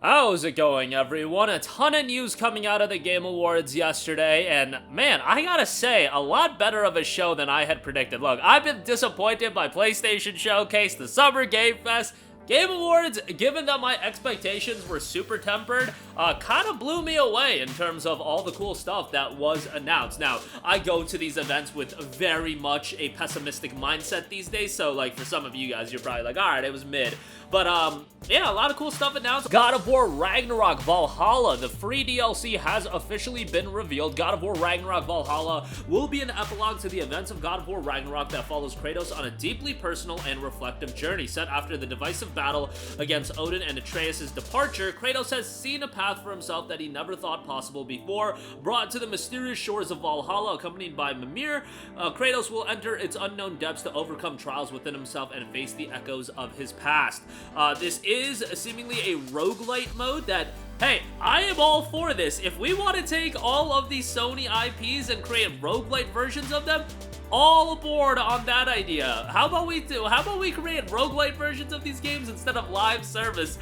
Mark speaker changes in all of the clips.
Speaker 1: How's it going, everyone? A ton of news coming out of the Game Awards yesterday, and man, I gotta say, a lot better of a show than I had predicted. Look, I've been disappointed by PlayStation Showcase, the Summer Game Fest. Game Awards, given that my expectations were super tempered, kind of blew me away in terms of all the cool stuff that was announced. Now, I go to these events with very much a pessimistic mindset these days, so like for some of you guys, you're probably like, alright, it was mid. But yeah, a lot of cool stuff announced. God of War Ragnarok Valhalla, the free DLC has officially been revealed. God of War Ragnarok Valhalla will be an epilogue to the events of God of War Ragnarok that follows Kratos on a deeply personal and reflective journey. Set after the divisive battle against Odin and Atreus' departure, Kratos has seen a path for himself that he never thought possible before. Brought to the mysterious shores of Valhalla, accompanied by Mimir, Kratos will enter its unknown depths to overcome trials within himself and face the echoes of his past. This is seemingly a roguelite mode that, hey, I am all for this. If we want to take all of these Sony IPs and create roguelite versions of them, all aboard on that idea. How about we create roguelite versions of these games instead of live service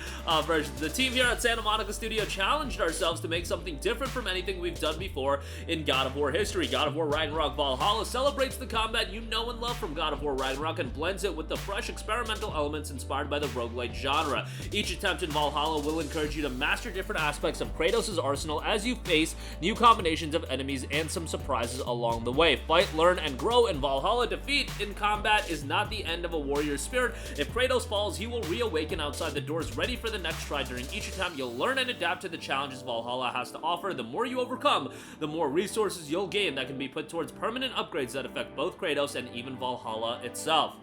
Speaker 1: versions? The team here at Santa Monica Studio challenged ourselves to make something different from anything we've done before in God of War history. God of War Ragnarok Valhalla celebrates the combat you know and love from God of War Ragnarok and blends it with the fresh experimental elements inspired by the roguelite genre. Each attempt in Valhalla will encourage you to master different aspects of Kratos' arsenal as you face new combinations of enemies and some surprises along the way. Fight, learn, and grow in Valhalla. Defeat in combat is not the end of a warrior's spirit. If Kratos falls, he will reawaken outside the doors, ready for the next try. During each attempt, you'll learn and adapt to the challenges Valhalla has to offer. The more you overcome, the more resources you'll gain that can be put towards permanent upgrades that affect both Kratos and even Valhalla itself.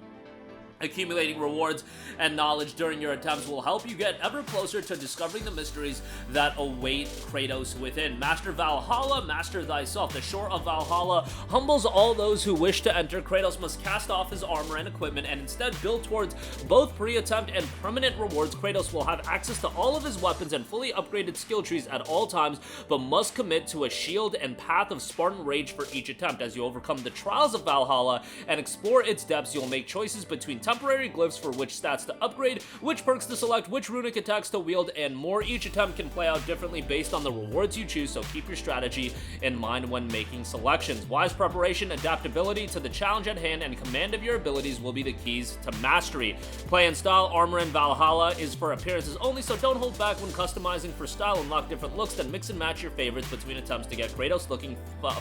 Speaker 1: Accumulating rewards and knowledge during your attempts will help you get ever closer to discovering the mysteries that await Kratos within. Master Valhalla, master thyself. The shore of Valhalla humbles all those who wish to enter. Kratos must cast off his armor and equipment and instead build towards both pre-attempt and permanent rewards. Kratos will have access to all of his weapons and fully upgraded skill trees at all times, but must commit to a shield and path of Spartan rage for each attempt. As you overcome the trials of Valhalla and explore its depths, you'll make choices between temporary glyphs for which stats to upgrade, which perks to select, which runic attacks to wield, and more. Each attempt can play out differently based on the rewards you choose, so keep your strategy in mind when making selections. Wise preparation, adaptability to the challenge at hand, and command of your abilities will be the keys to mastery. Play and style. Armor in Valhalla is for appearances only, so don't hold back when customizing for style. Unlock different looks, then mix and match your favorites between attempts to get Kratos looking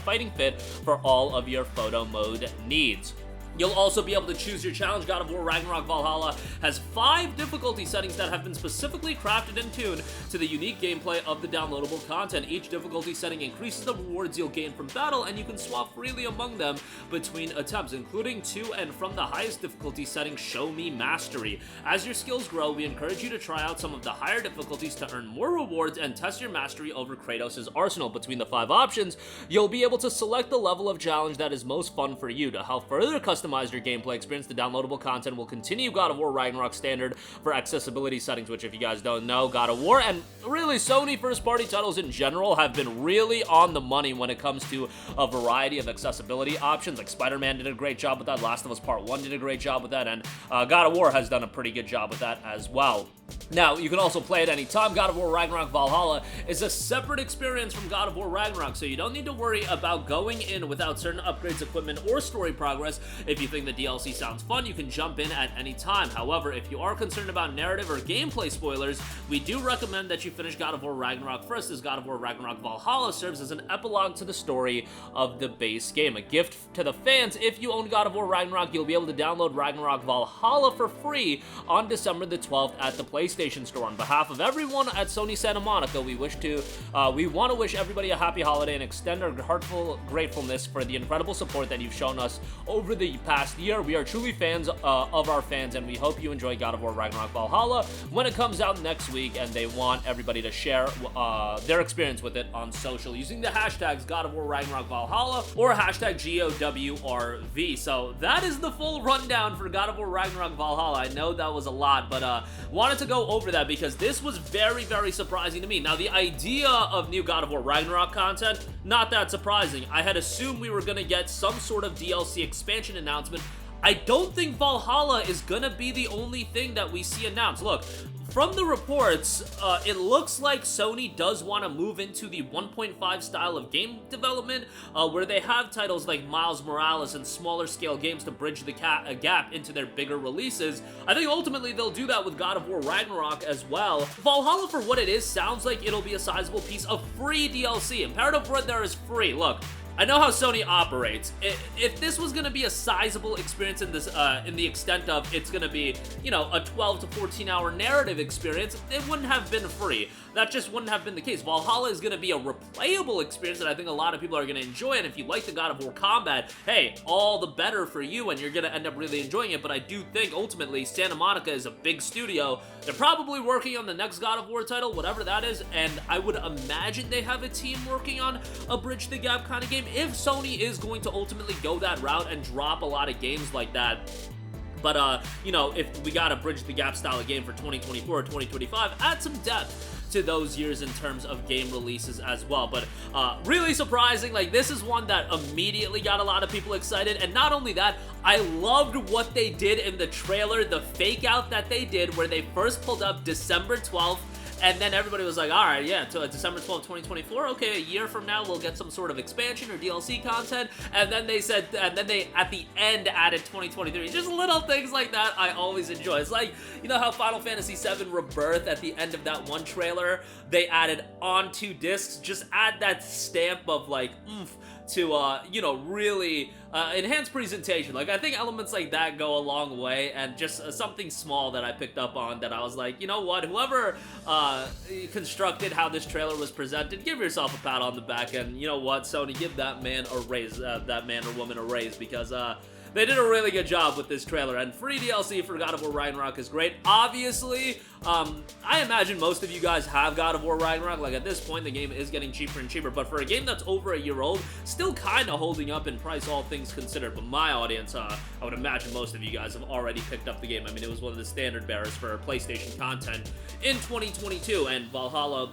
Speaker 1: fighting fit for all of your photo mode needs. You'll also be able to choose your challenge. God of War Ragnarok Valhalla has 5 difficulty settings that have been specifically crafted and tuned to the unique gameplay of the downloadable content. Each difficulty setting increases the rewards you'll gain from battle, and you can swap freely among them between attempts, including to and from the highest difficulty setting, Show Me Mastery. As your skills grow, we encourage you to try out some of the higher difficulties to earn more rewards and test your mastery over Kratos' arsenal. Between the 5 options, you'll be able to select the level of challenge that is most fun for you. To help further customize your gameplay experience, the downloadable content will continue God of War Ragnarok standard for accessibility settings, which if you guys don't know, God of War and really Sony first-party titles in general have been really on the money when it comes to a variety of accessibility options. Like Spider-Man did a great job with that, Last of Us Part 1 did a great job with that, and God of War has done a pretty good job with that as well. Now, you can also play at any time. God of War Ragnarok Valhalla is a separate experience from God of War Ragnarok, so you don't need to worry about going in without certain upgrades, equipment, or story progress. If you think the DLC sounds fun, you can jump in at any time. However, if you are concerned about narrative or gameplay spoilers, we do recommend that you finish God of War Ragnarok first, as God of War Ragnarok Valhalla serves as an epilogue to the story of the base game. A gift to the fans: if you own God of War Ragnarok, you'll be able to download Ragnarok Valhalla for free on December the 12th at the PlayStation Store. On behalf of everyone at Sony Santa Monica, we want to wish everybody a happy holiday and extend our heartfelt gratefulness for the incredible support that you've shown us over the past year. We are truly fans of our fans, and we hope you enjoy God of War Ragnarok Valhalla when it comes out next week, and they want everybody to share their experience with it on social using the hashtags God of War Ragnarok Valhalla or hashtag GOWRV. So that is the full rundown for God of War Ragnarok Valhalla. I know that was a lot, but wanted to go over that because this was very, very surprising to me. Now, the idea of new God of War Ragnarok content, not that surprising. I had assumed we were going to get some sort of DLC expansion announcement. I don't think Valhalla is going to be the only thing that we see announced. Look, from the reports, it looks like Sony does want to move into the 1.5 style of game development, where they have titles like Miles Morales and smaller scale games to bridge the gap into their bigger releases. I think ultimately they'll do that with God of War Ragnarok as well. Valhalla, for what it is, sounds like it'll be a sizable piece of free DLC. Imperative Red there is free. Look, I know how Sony operates. If this was going to be a sizable experience in this, in the extent of it's going to be, you know, a 12 to 14 hour narrative experience, it wouldn't have been free. That just wouldn't have been the case. Valhalla is going to be a replayable experience that I think a lot of people are going to enjoy, and if you like the God of War combat, hey, all the better for you, and you're going to end up really enjoying it. But I do think ultimately Santa Monica is a big studio. They're probably working on the next God of War title, whatever that is, and I would imagine they have a team working on a Bridge the Gap kind of game. If Sony is going to ultimately go that route and drop a lot of games like that, but you know, if we got a Bridge the Gap style of game for 2024 or 2025, add some depth to those years in terms of game releases as well. But really surprising, like, this is one that immediately got a lot of people excited. And not only that, I loved what they did in the trailer, the fake out that they did where they first pulled up December 12th, and then everybody was like, all right, yeah, to December 12th, 2024, okay, a year from now, we'll get some sort of expansion or DLC content. And then they said, and then they, at the end, added 2023. Just little things like that I always enjoy. It's like, you know how Final Fantasy VII Rebirth, at the end of that one trailer, they added on 2 discs? Just add that stamp of, like, oomph to, you know, really enhance presentation. Like, I think elements like that go a long way, and just something small that I picked up on that I was like, you know what, whoever constructed how this trailer was presented, give yourself a pat on the back, and you know what, Sony, give that man a raise, that man or woman a raise, because they did a really good job with this trailer, and free DLC for God of War Ragnarok is great. Obviously, I imagine most of you guys have God of War Ragnarok. Like, at this point, the game is getting cheaper and cheaper, but for a game that's over a year old, still kind of holding up in price, all things considered. But my audience, I would imagine most of you guys have already picked up the game. I mean, it was one of the standard bearers for PlayStation content in 2022, and Valhalla,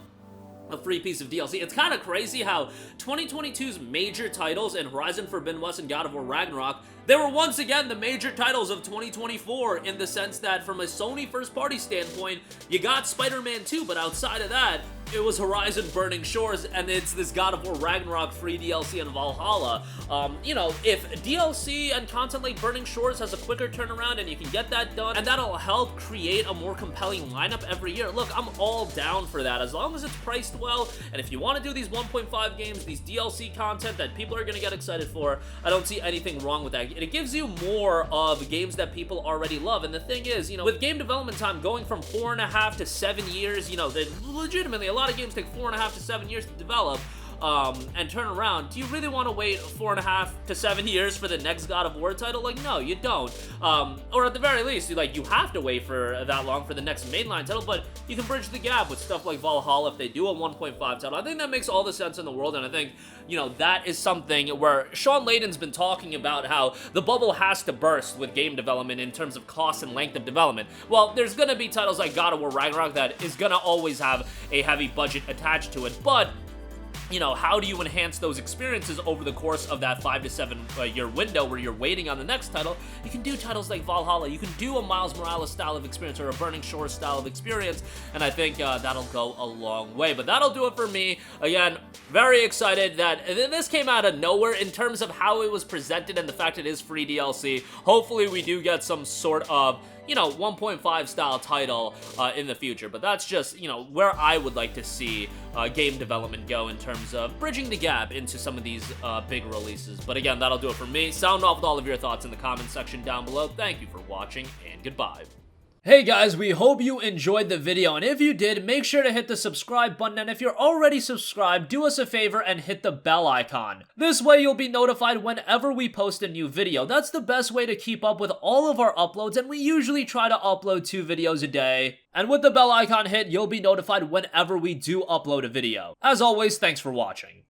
Speaker 1: a free piece of DLC. It's kind of crazy how 2022's major titles in Horizon Forbidden West and God of War Ragnarok, they were once again the major titles of 2024, in the sense that from a Sony first-party standpoint, you got Spider-Man 2, but outside of that, it was Horizon Burning Shores, and it's this God of War Ragnarok free DLC and Valhalla. You know, if DLC and content like Burning Shores has a quicker turnaround and you can get that done, and that'll help create a more compelling lineup every year, look, I'm all down for that, as long as it's priced well. And if you want to do these 1.5 games, these DLC content that people are going to get excited for, I don't see anything wrong with that. It gives you more of games that people already love. And the thing is, you know, with game development time going from 4.5 to 7 years, you know, legitimately a lot of games take 4.5 to 7 years to develop and turn around. Do you really want to wait 4.5 to 7 years for the next God of War title? Like, no, you don't. Or at the very least, you have to wait for that long for the next mainline title, but you can bridge the gap with stuff like Valhalla if they do a 1.5 title. I think that makes all the sense in the world, and I think, you know, that is something where Sean Layden's been talking about how the bubble has to burst with game development in terms of cost and length of development. Well, there's gonna be titles like God of War Ragnarok that is gonna always have a heavy budget attached to it, but you know, how do you enhance those experiences over the course of that 5 to 7 year window where you're waiting on the next title? You can do titles like Valhalla, you can do a Miles Morales style of experience or a Burning Shores style of experience, and I think that'll go a long way. But that'll do it for me. Again, very excited that this came out of nowhere in terms of how it was presented and the fact it is free DLC. Hopefully we do get some sort of, you know, 1.5 style title in the future, but that's just, you know, where I would like to see game development go in terms of bridging the gap into some of these big releases. But again, that'll do it for me. Sound off with all of your thoughts in the comment section down below. Thank you for watching, and goodbye. Hey guys, we hope you enjoyed the video, and if you did, make sure to hit the subscribe button, and if you're already subscribed, do us a favor and hit the bell icon. This way you'll be notified whenever we post a new video. That's the best way to keep up with all of our uploads, and we usually try to upload 2 videos a day. And with the bell icon hit, you'll be notified whenever we do upload a video. As always, thanks for watching.